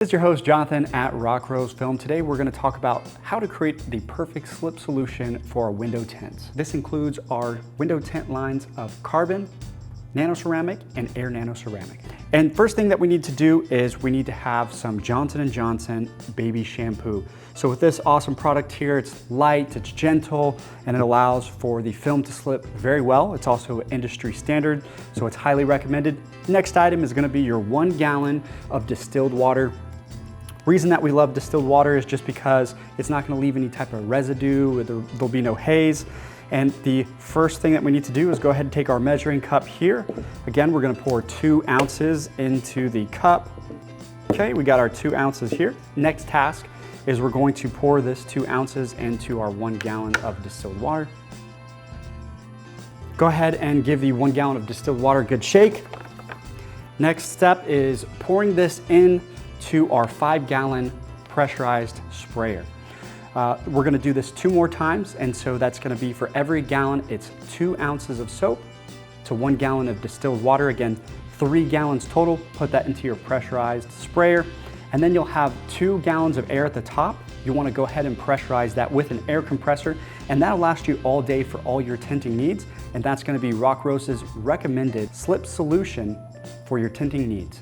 This is your host, Jonathan at Rock Rose Film. Today we're going to talk about how to create the perfect slip solution for our window tints. This includes our window tint lines of Carbon, Nano Ceramic, and Air Nano Ceramic. And first thing that we need to do is we need to have some Johnson & Johnson baby shampoo. So with this awesome product here, it's light, it's gentle, and it allows for the film to slip very well. It's also industry standard, so it's highly recommended. Next item is going to be your 1 gallon of distilled water. Reason that we love distilled water is just because it's not going to leave any type of residue, there'll be no haze. And the first thing that we need to do is go ahead and take our measuring cup here. Again, we're going to pour 2 ounces into the cup. Okay, we got our 2 ounces here. Next task is we're going to pour this 2 ounces into our 1 gallon of distilled water. Go ahead and give the 1 gallon of distilled water a good shake. Next step is pouring this in to our 5 gallon pressurized sprayer. We're going to do this 2 more times, and so that's going to be for every gallon, it's 2 ounces of soap to 1 gallon of distilled water. Again, 3 gallons total. Put that into your pressurized sprayer, and then you'll have 2 gallons of air at the top. You want to go ahead and pressurize that with an air compressor, and that'll last you all day for all your tinting needs. And that's going to be Rock Rose's recommended slip solution for your tinting needs.